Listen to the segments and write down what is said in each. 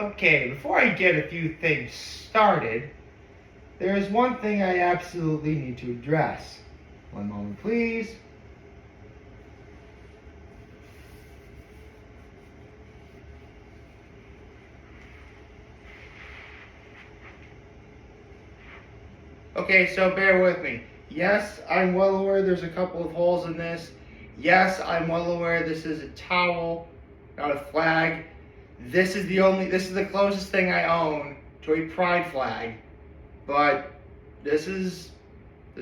Okay, before I get a few things started, there is one thing I absolutely need to address. One moment, please. Okay, so bear with me. Yes, I'm well aware there's a couple of holes in this. Yes, I'm well aware this is a towel, not a flag. This is the closest thing I own to a pride flag. But this is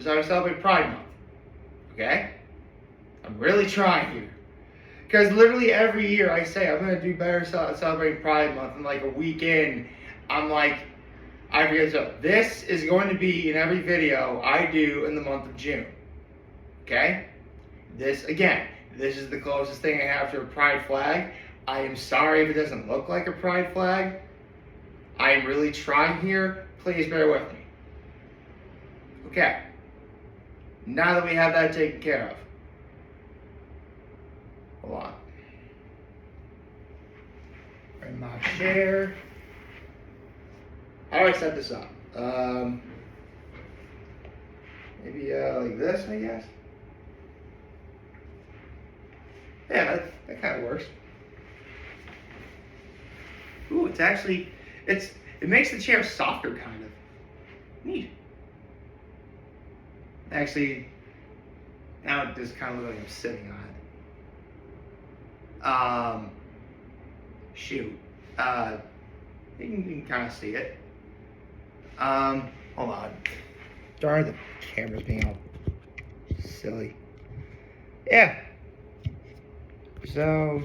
how I celebrate Pride Month. Okay? I'm really trying here. Because literally every year I say I'm going to do better celebrating Pride Month, and like a week in, I'm like, I forget. So this is going to be in every video I do in the month of June. Okay? This is the closest thing I have to a pride flag. I am sorry if it doesn't look like a pride flag. I am really trying here. Please bear with me. Okay. Now that we have that taken care of. Hold on. Bring my chair. How do I set this up? Maybe like this, I guess. Yeah, that kind of works. Ooh, it makes the chair softer, kind of. Neat. Actually, now it just kind of looks like I'm sitting on it. Shoot. You can kind of see it. Hold on. Darn, the camera's being all silly. Yeah. So,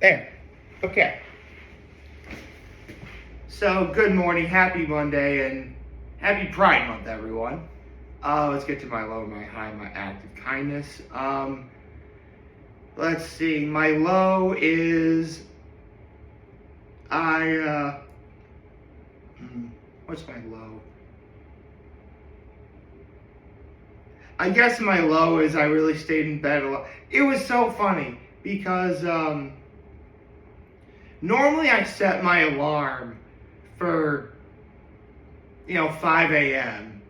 there. Okay. So, good morning, happy Monday, and happy Pride Month, everyone. Let's get to my low, my high, my act of kindness. Let's see. My low is what's my low? I guess my low is I really stayed in bed a lot. It was so funny because normally I set my alarm for 5 a.m.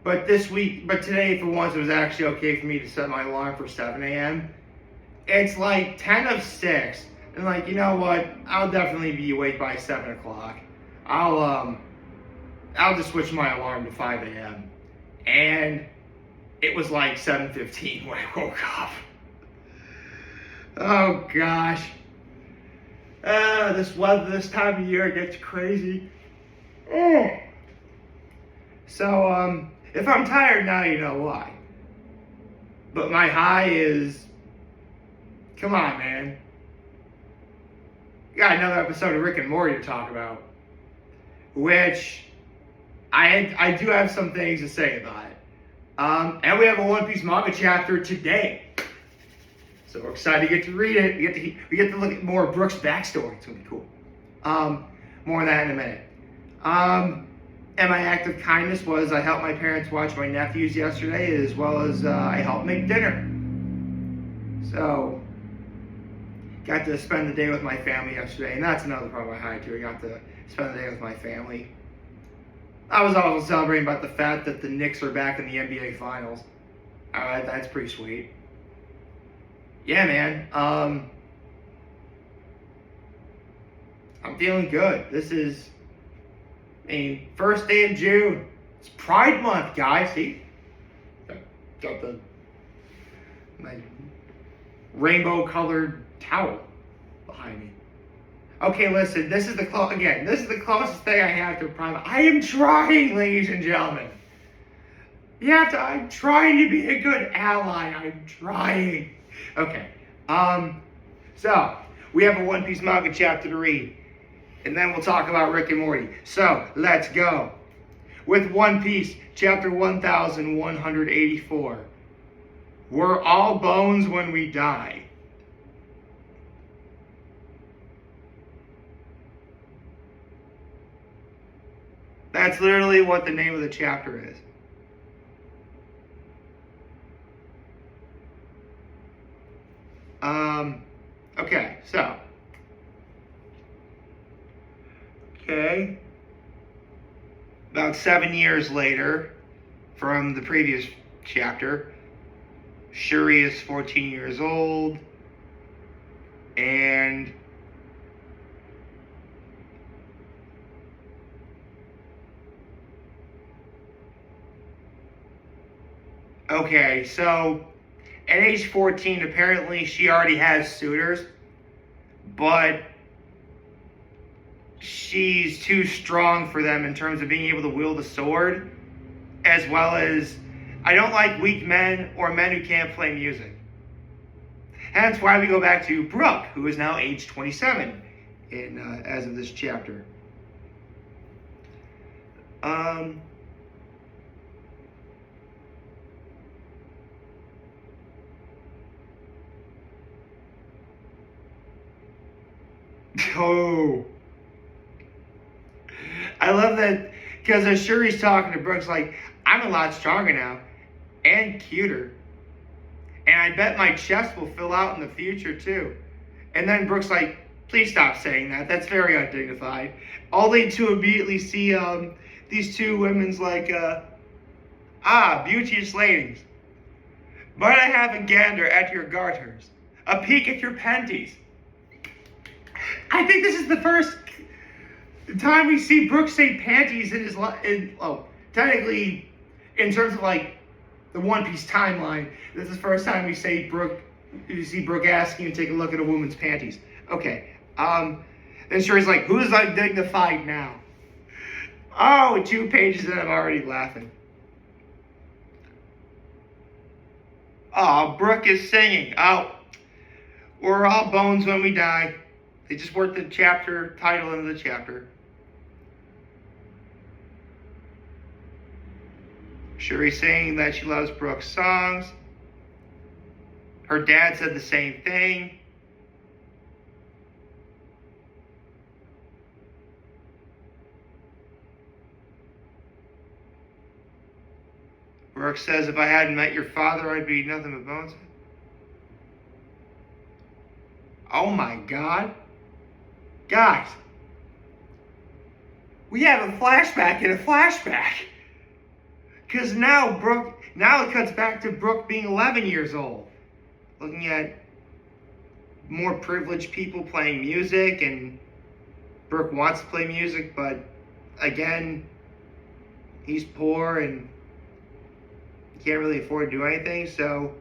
But today for once it was actually okay for me to set my alarm for 7 a.m. It's like 10 of 6, and like, you know what? I'll definitely be awake by 7 o'clock. I'll just switch my alarm to 5 a.m. And it was like 7:15 when I woke up. Oh gosh. This weather this time of year gets crazy. Oh. So, if I'm tired now, you know why. But my high is, come on, man. We got another episode of Rick and Morty to talk about, which I do have some things to say about it. And we have a One Piece manga chapter today. So we're excited to get to read it. We get to look at more of Brook's backstory. It's going to be cool. More on that in a minute. And my act of kindness was I helped my parents watch my nephews yesterday, as well as I helped make dinner. So, got to spend the day with my family yesterday, and that's another part of my high too. I got to spend the day with my family. I was also celebrating about the fact that the Knicks are back in the NBA Finals. Alright, that's pretty sweet. Yeah, man. I'm feeling good. This is, first day of June. It's Pride Month, guys. See? Got my rainbow-colored towel behind me. Okay, listen. This is the closest thing I have to a Pride Month. I am trying, ladies and gentlemen. I'm trying to be a good ally. I'm trying. Okay. So we have a One Piece manga chapter to read. And then we'll talk about Rick and Morty. So, let's go. With One Piece, chapter 1184. We're all bones when we die. That's literally what the name of the chapter is. Okay, so. Okay. About 7 years later from the previous chapter, Shuri is 14 years old, and okay, so at age 14, apparently she already has suitors, but she's too strong for them in terms of being able to wield a sword, as well as I don't like weak men or men who can't play music. Hence why we go back to Brooke, who is now age 27 as of this chapter. Oh. I love that because as Shuri's talking to Brooke's like, I'm a lot stronger now and cuter. And I bet my chest will fill out in the future too. And then Brooke's like, please stop saying that. That's very undignified. Only to immediately see these two women's like, beauteous ladies. Might I have a gander at your garters? A peek at your panties? I think this is the first time we see Brooke say panties in his technically in terms of like the One Piece timeline. This is the first time we see Brooke asking to take a look at a woman's panties. Okay. Then Shuri's like, who's undignified now? Oh, 2 pages and I'm already laughing. Oh, Brooke is singing. Oh, we're all bones when we die. They just worked the chapter title into the chapter. Shuri's saying that she loves Brooke's songs. Her dad said the same thing. Brooke says, if I hadn't met your father, I'd be nothing but bones. Oh my God. Guys, we have a flashback in a flashback. Because now it cuts back to Brooke being 11 years old. Looking at more privileged people playing music, and Brooke wants to play music, but again, he's poor and can't really afford to do anything, so.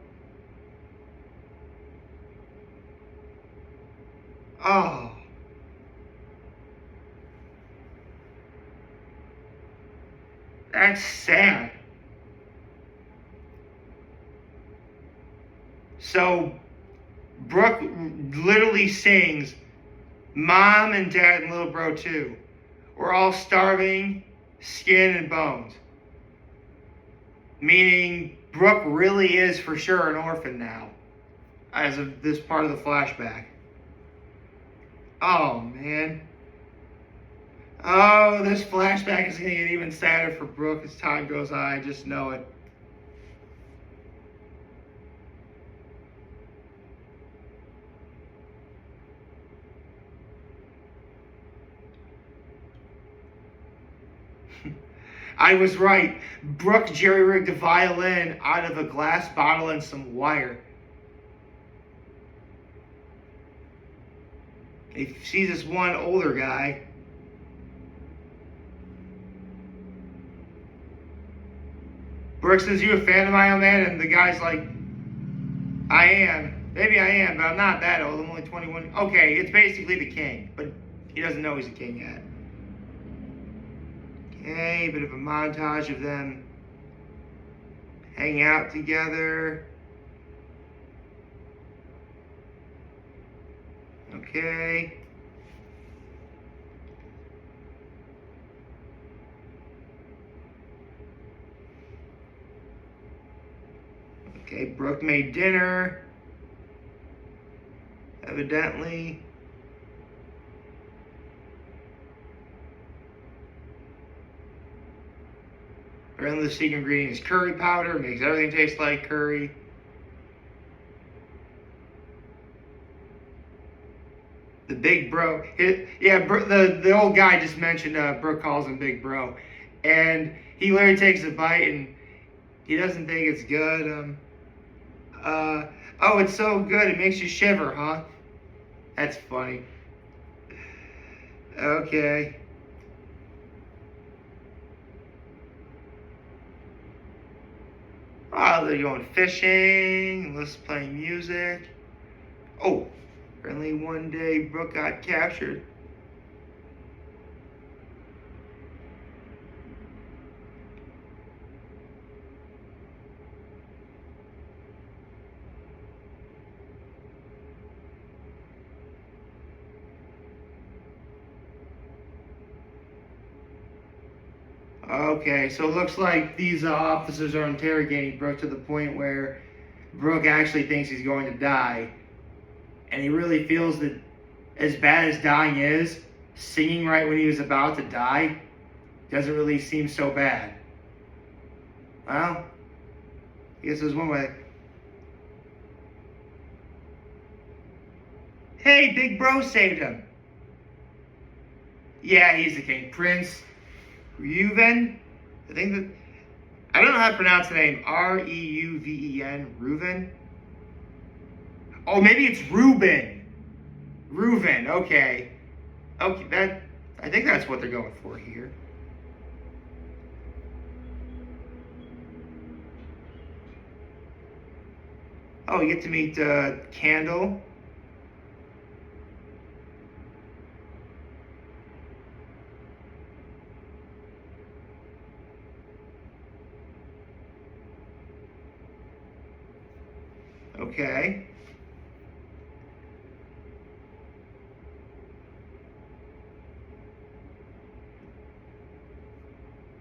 Oh. That's sad. So, Brooke literally sings, Mom and Dad and little bro too. We're all starving, skin and bones. Meaning, Brooke really is for sure an orphan now, as of this part of the flashback. Oh, man. Oh, this flashback is going to get even sadder for Brooke as time goes on. I just know it. I was right. Brooke jerry-rigged a violin out of a glass bottle and some wire. He sees this one older guy. Brooke says, you a fan of mine, man? And the guy's like, I am. Maybe I am, but I'm not that old. I'm only 21. Okay, it's basically the king, but he doesn't know he's a king yet. Okay, bit of a montage of them hanging out together. Okay. Okay, Brooke made dinner. Evidently. Apparently the secret ingredient is curry powder. It makes everything taste like curry. big bro. The old guy just mentioned Brooke calls him big bro, and he literally takes a bite and he doesn't think it's good. Oh, it's so good it makes you shiver, huh? That's funny. Okay. Oh, they're going fishing. Let's play music. Oh, apparently one day Brooke got captured. Okay, so it looks like these officers are interrogating Brooke to the point where Brooke actually thinks he's going to die. And he really feels that as bad as dying is, singing right when he was about to die doesn't really seem so bad. Well, I guess there's one way. Hey, Big Bro saved him. Yeah, he's the king. Prince Reuven? I don't know how to pronounce the name. Reuven? Reuven? Oh, maybe it's Reuben. Reuven, okay. Okay, I think that's what they're going for here. Oh, you get to meet Candle. Okay.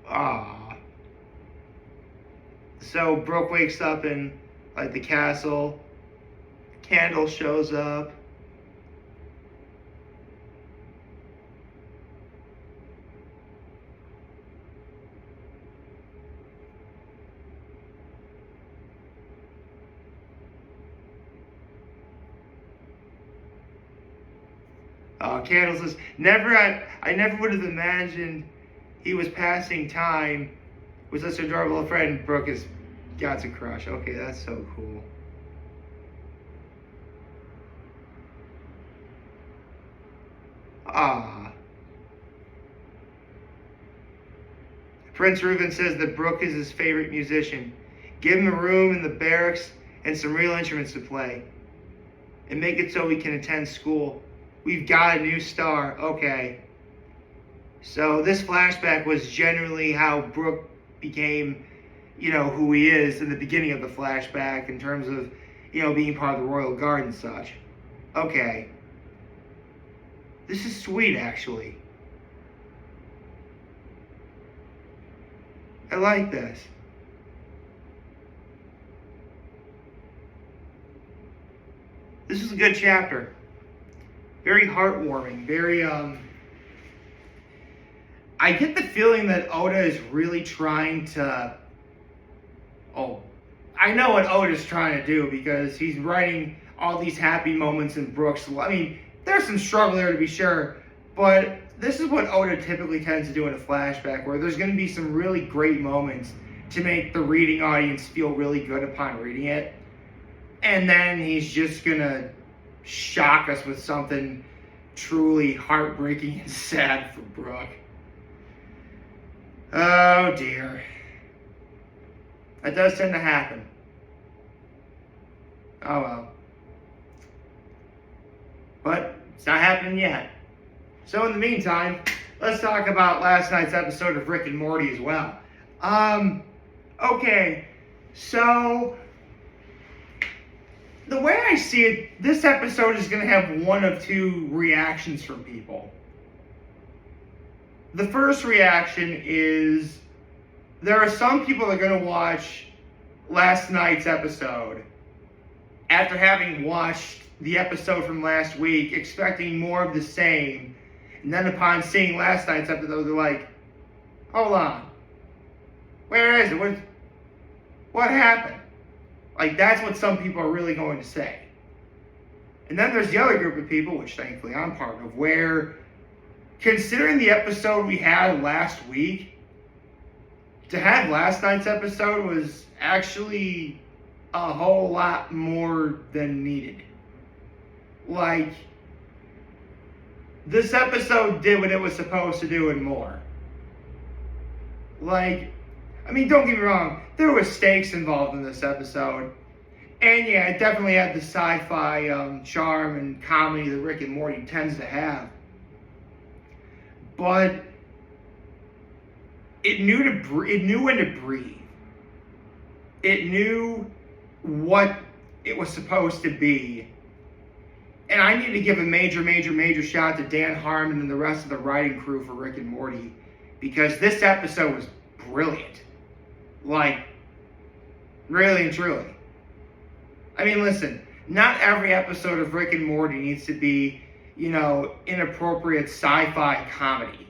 Ah. So Brooke wakes up in like the castle. Candle shows up. Candle says, I never would have imagined he was passing time with such adorable friend. Brooke has got a crush. Okay, that's so cool. Ah. Prince Reuben says that Brooke is his favorite musician. Give him a room in the barracks and some real instruments to play. And make it so he can attend school. We've got a new star. Okay. So this flashback was generally how Brooke became, who he is in the beginning of the flashback in terms of, being part of the Royal Guard and such. Okay. This is sweet, actually. I like this. This is a good chapter. Very heartwarming. Very, I get the feeling that Oda is really trying to... Oh, I know what Oda's trying to do because he's writing all these happy moments in Brooke's... I mean, there's some struggle there to be sure, but this is what Oda typically tends to do in a flashback, where there's going to be some really great moments to make the reading audience feel really good upon reading it. And then he's just going to shock us with something truly heartbreaking and sad for Brooke. Oh dear. That does tend to happen. Oh well. But it's not happening yet. So in the meantime, let's talk about last night's episode of Rick and Morty as well. Okay, so the way I see it, this episode is going to have one of two reactions from people. The first reaction is there are some people that are going to watch last night's episode after having watched the episode from last week, expecting more of the same, and then upon seeing last night's episode, they're like, hold on, where is it? What happened? Like, that's what some people are really going to say. And then there's the other group of people, which thankfully I'm part of, where, considering the episode we had last week, to have last night's episode was actually a whole lot more than needed. Like, this episode did what it was supposed to do and more. Like, I mean, don't get me wrong, there were stakes involved in this episode. And yeah, it definitely had the sci-fi charm and comedy that Rick and Morty tends to have. But it knew when to breathe. It knew what it was supposed to be. And I need to give a major shout out to Dan Harmon and the rest of the writing crew for Rick and Morty, because this episode was brilliant. Like, really and truly. I mean, listen, not every episode of Rick and Morty needs to be, inappropriate sci-fi comedy.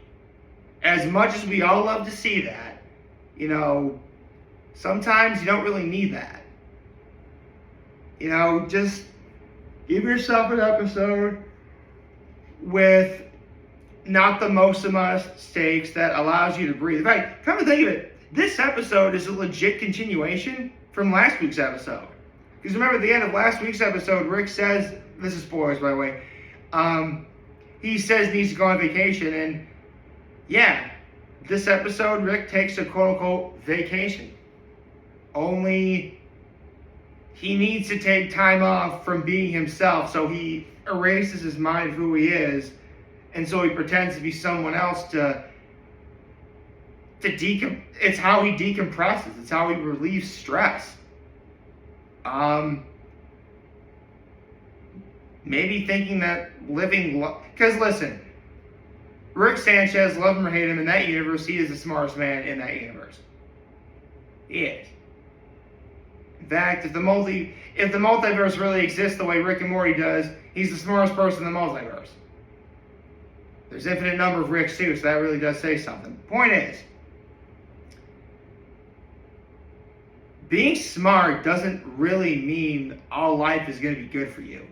As much as we all love to see that, sometimes you don't really need that. Just give yourself an episode with not the most amount of stakes that allows you to breathe. In fact, come to think of it, this episode is a legit continuation from last week's episode. Because remember, at the end of last week's episode, Rick says, this is spoilers by the way, he says he needs to go on vacation, and yeah, this episode, Rick takes a quote-unquote vacation. Only he needs to take time off from being himself, so he erases his mind of who he is, and so he pretends to be someone else it's how he decompresses, it's how he relieves stress. Maybe thinking that because listen, Rick Sanchez, love him or hate him, in that universe, he is the smartest man in that universe. He is. In fact, if the multiverse really exists the way Rick and Morty does, he's the smartest person in the multiverse. There's infinite number of Ricks too, so that really does say something. Point is, being smart doesn't really mean all life is going to be good for you.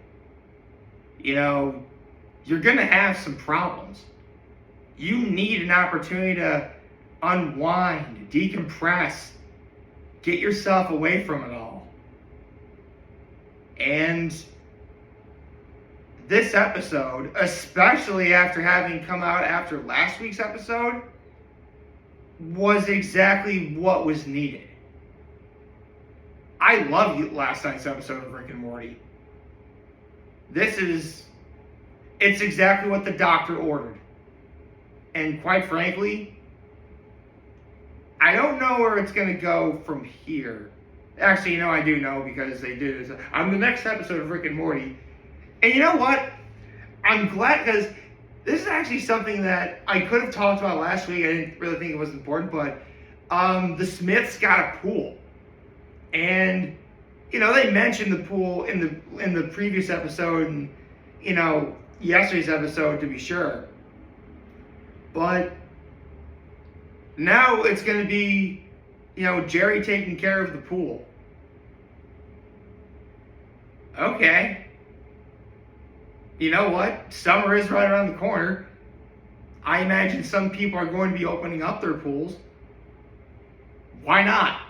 You're going to have some problems. You need an opportunity to unwind, decompress, get yourself away from it all. And this episode, especially after having come out after last week's episode, was exactly what was needed. I love last night's episode of Rick and Morty. It's exactly what the doctor ordered. And quite frankly, I don't know where it's going to go from here. Actually, I do know, because they did it on the next episode of Rick and Morty. And you know what? I'm glad, because this is actually something that I could have talked about last week. I didn't really think it was important, but the Smiths got a pool. And, they mentioned the pool in the previous episode and, yesterday's episode, to be sure. But now it's going to be, Jerry taking care of the pool. Okay. You know what? Summer is right around the corner. I imagine some people are going to be opening up their pools. Why not?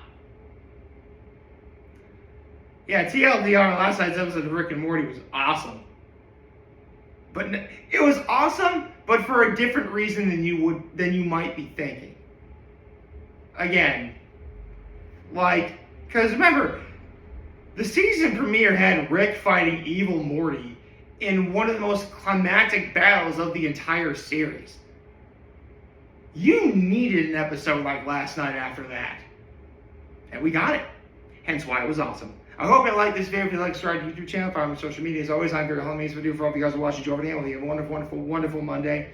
Yeah, TLDR on last night's episode of Rick and Morty was awesome. But it was awesome, but for a different reason than you might be thinking. Again, because remember, the season premiere had Rick fighting evil Morty in one of the most climactic battles of the entire series. You needed an episode like last night after that. And we got it. Hence why it was awesome. I hope you like this video. If you like, subscribe to the YouTube channel, follow me on social media. As always, I'm here to help me this video for all of you guys who watch Joe over the Have a wonderful Monday.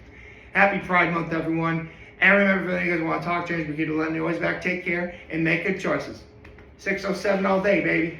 Happy Pride Month, everyone. And remember, if you guys want to talk, change, we keep letting you always back. Take care and make good choices. 607 all day, baby.